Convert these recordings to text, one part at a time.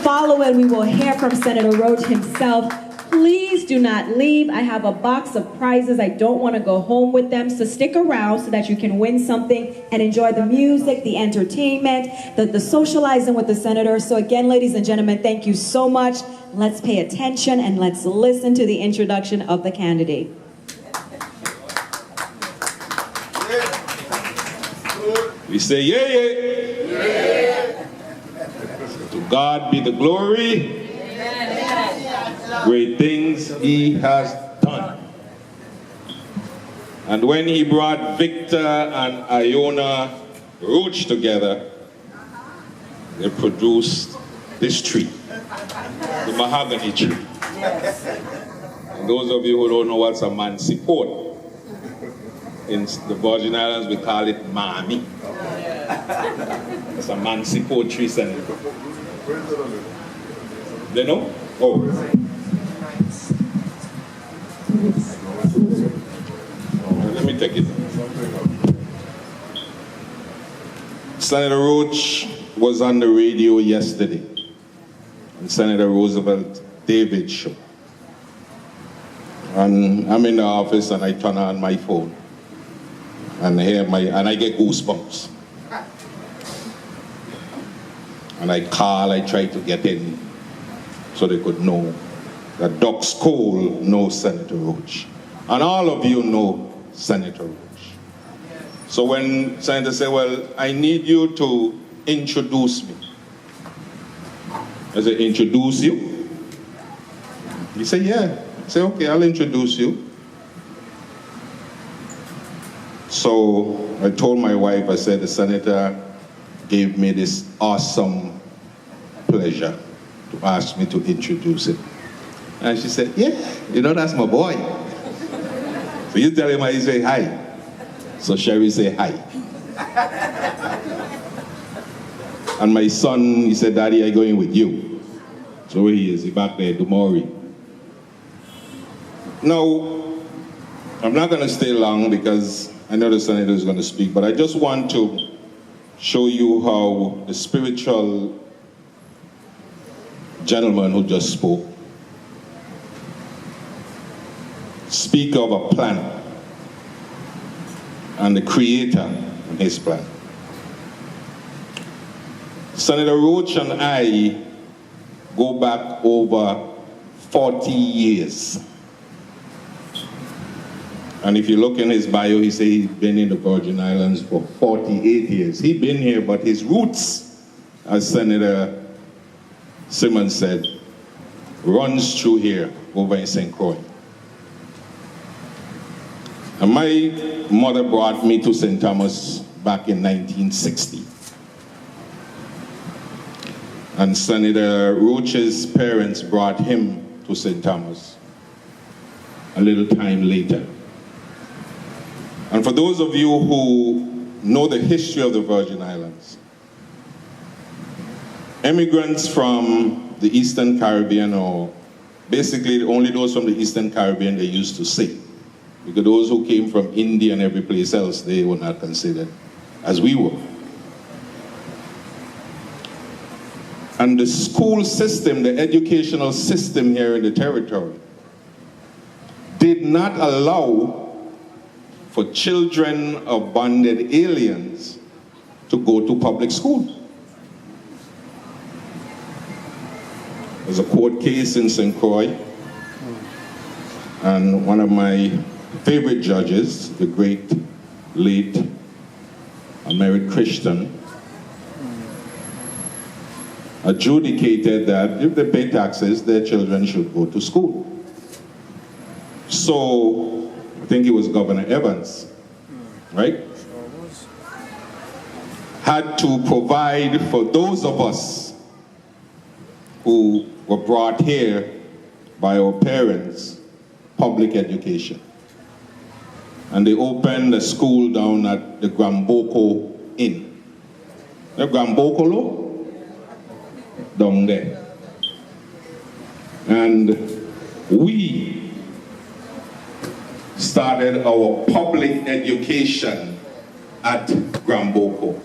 Follow it. We will hear from Senator Roach himself. Please do not leave. I have a box of prizes. I don't want to go home with them, so stick around so that you can win something and enjoy the music, the entertainment, the socializing with the senator. So again, ladies and gentlemen, thank you so much. Let's pay attention and let's listen to the introduction of the candidate. We say, yeah, yeah. Yeah. To God be the glory. Great things he has done. And when he brought Victor and Iona Roach together, they produced this tree, the mahogany tree. And those of you who don't know what's a mansiport, in the Virgin Islands we call it Mami. It's a mansiport tree, Senator. They know? Oh. Let me take it. Senator Roach was on the radio yesterday on Senator Roosevelt David's show. And I'm in the office and I turn on my phone and I get goosebumps. And I call, I try to get in so they could know that Ducks Cole knows Senator Roach. And all of you know Senator Roach. So when Senator said, well, I need you to introduce me. I said, introduce you? He said, yeah. I said, okay, I'll introduce you. So I told my wife, I said, the senator gave me this awesome pleasure to ask me to introduce him. And she said, yeah, you know, that's my boy. So you tell him, I say hi. So Sherry say hi. And my son, he said, Daddy, I'm going with you. So where he is, he back there, Dumori. Now, I'm not going to stay long because I know the senator is going to speak, but I just want to show you how the spiritual gentleman who just spoke speak of a plan and the creator and his plan. Senator Roach and I go back over 40 years. And if you look in his bio, he says he's been in the Virgin Islands for 48 years. He's been here, but his roots, as Senator Simmons said, runs through here over in St. Croix. And my mother brought me to St. Thomas back in 1960. And Senator Roach's parents brought him to St. Thomas a little time later. And for those of you who know the history of the Virgin Islands, immigrants from the Eastern Caribbean, or basically only those from the Eastern Caribbean they used to say, because those who came from India and every place else, they were not considered as we were. And the school system, the educational system here in the territory, did not allow for children of bonded aliens to go to public school. There's a court case in St. Croix, and one of my favorite judges, the great, late, married Christian, adjudicated that if they pay taxes, their children should go to school. So, I think it was Governor Evans, right? Had to provide for those of us who were brought here by our parents public education. And they opened a school down at the Gramboko Inn. The Gramboko down there. And we started our public education at Gramboko.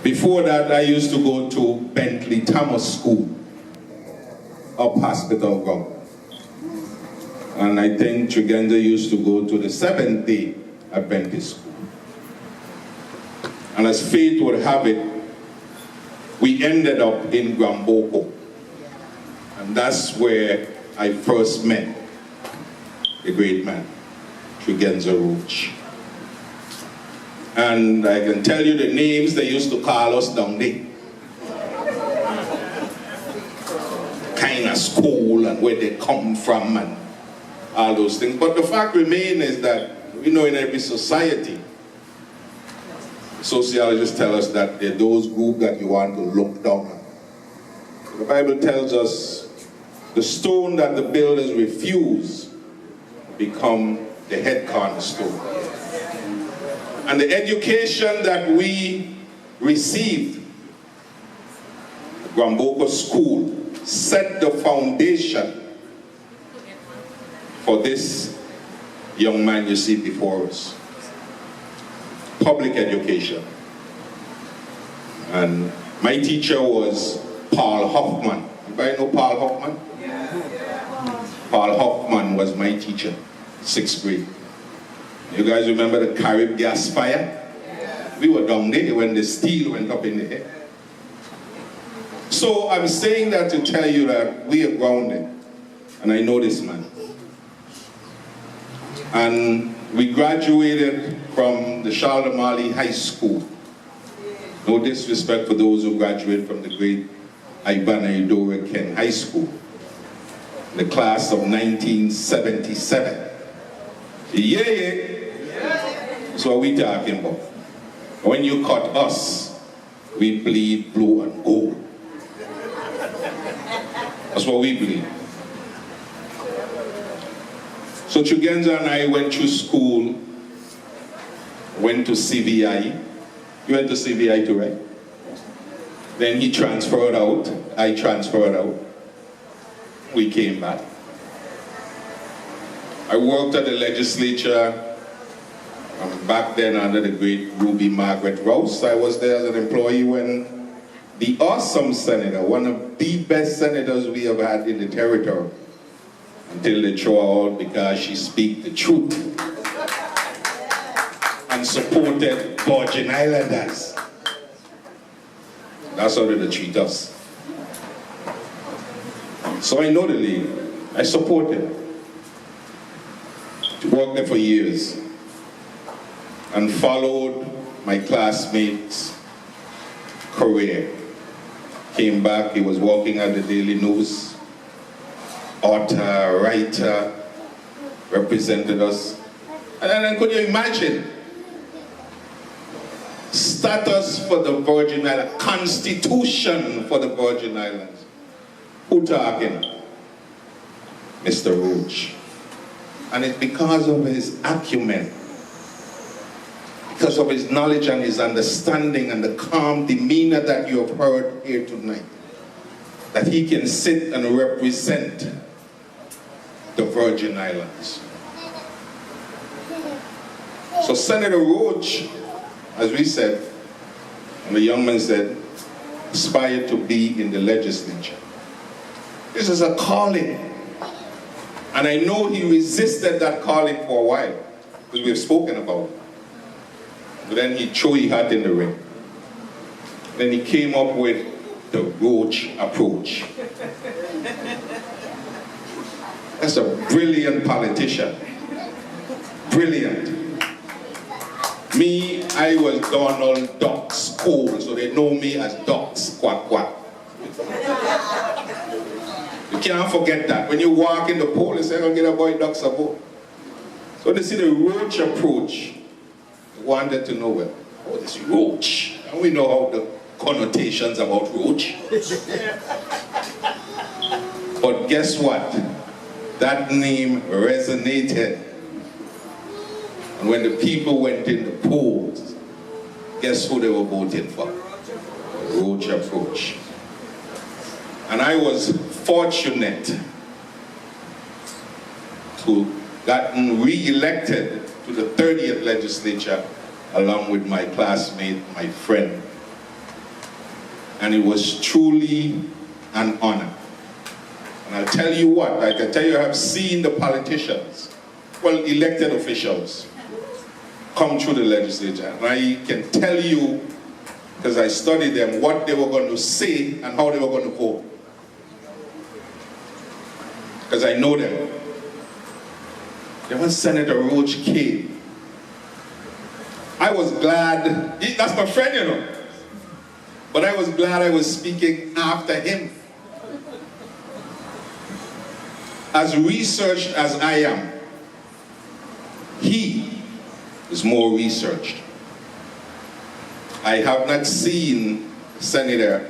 Before that, I used to go to Bentley Thomas School, up Hospital Ground. And I think Tregenza used to go to the Seventh-day Adventist School. And as fate would have it, we ended up in Gramboko. And that's where I first met the great man, Tregenza Roach. And I can tell you the names they used to call us down there. Kind of school and where they come from and all those things. But the fact remains is that we know in every society, sociologists tell us that there are those groups that you want to look down on. The Bible tells us the stone that the builders refuse become the head cornerstone. And the education that we received at Gramboko School set the foundation for this young man you see before us. Public education. And my teacher was Paul Hoffman. Anybody know Paul Hoffman? Yeah. Paul Hoffman was my teacher, 6th grade. You guys remember the Carib gas fire? Yeah. We were down there when the steel went up in the air. So I'm saying that to tell you that we are grounded. And I know this man. And we graduated from the Charles High School. No disrespect for those who graduated from the great Ibana Idora Ken High School. The class of 1977. Yeah. That's what we talking about. When you cut us, we bleed blue and gold. That's what we bleed. So Tregenza and I went through school, went to CVI. You went to CVI too, right? Then he transferred out, I transferred out. We came back. I worked at the legislature back then under the great Ruby Margaret Roach. I was there as an employee when the awesome senator, one of the best senators we have had in the territory, until they throw her out because she speak the truth and supported Virgin Islanders. That's how they treat us. So I know the league. I support it. Worked there for years and followed my classmates' career. Came back, he was working at the Daily News, author, writer, represented us. And then could you imagine? Status for the Virgin Islands, Constitution for the Virgin Islands. Who talking? Mr. Roach. And it's because of his acumen, because of his knowledge and his understanding and the calm demeanor that you have heard here tonight, that he can sit and represent the Virgin Islands. So Senator Roach, as we said, and the young man said, aspired to be in the legislature. This is a calling. And I know he resisted that calling for a while, because we've spoken about it. But then he threw his hat in the ring. Then he came up with the Roach approach. That's a brilliant politician. Brilliant. Me, I was Donald Ducks Cole, so they know me as Ducks, quack quack. You can't forget that. When you walk in the poll, they say, I'm going to get a boy Ducks a vote. So they see the Roach approach. They wanted to know, well, oh, this Roach. And we know how the connotations about Roach. But guess what? That name resonated. And when the people went in the polls, guess who they were voting for? Roach approach. And I was fortunate to gotten re-elected to the 30th legislature along with my classmate, my friend, And it was truly an honor. And I'll tell you what, I can tell you I have seen the politicians, well, elected officials, come through the legislature. And I can tell you, because I studied them, what they were going to say and how they were going to vote. Because I know them. Then when Senator Roach came, I was glad, that's my friend, you know, but I was glad I was speaking after him. As researched as I am, he is more researched. I have not seen a senator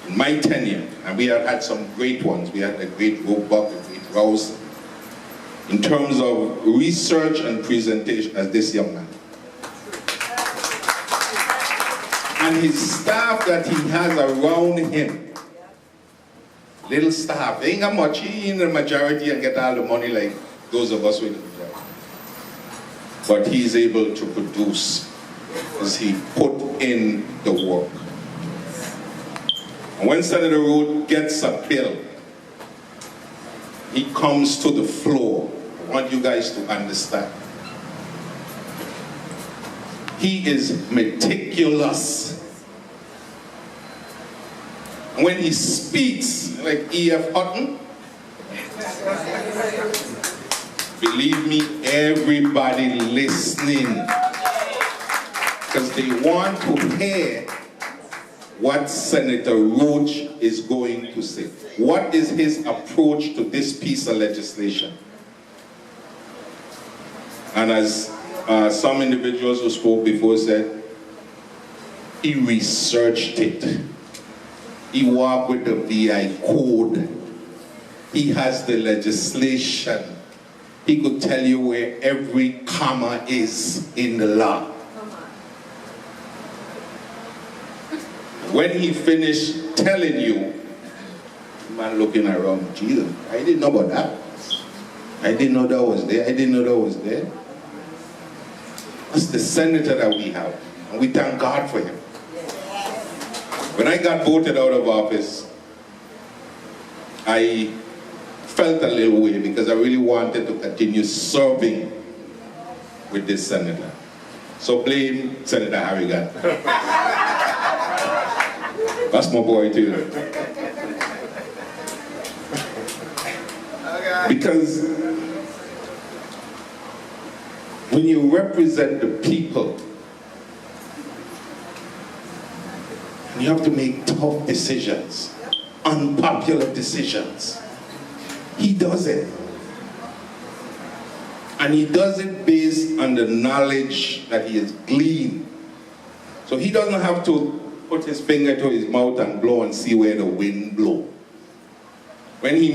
in my tenure, and we have had some great ones. We had the great Roach, the great Roach, in terms of research and presentation as this young man. And his staff that he has around him, little staff, they ain't got much, he in the majority and get all the money like those of us with the majority. But he's able to produce as he put in the work. And when Senator Roach gets a bill, he comes to the floor. I want you guys to understand. He is meticulous. When he speaks, like E.F. Hutton, believe me, everybody listening, because they want to hear what Senator Roach is going to say. What is his approach to this piece of legislation? And as some individuals who spoke before said, he researched it. He worked with the VI code. He has the legislation. He could tell you where every comma is in the law. When he finished telling you, the man looking around, Jesus, I didn't know about that. I didn't know that was there. I didn't know that was there. That's the senator that we have. And we thank God for him. When I got voted out of office, I felt a little way because I really wanted to continue serving with this senator. So blame Senator Harrigan. That's my boy too. Because when you represent the people, you have to make tough decisions, unpopular decisions. He does it. And he does it based on the knowledge that he has gleaned. So he doesn't have to put his finger to his mouth and blow and see where the wind blows. When he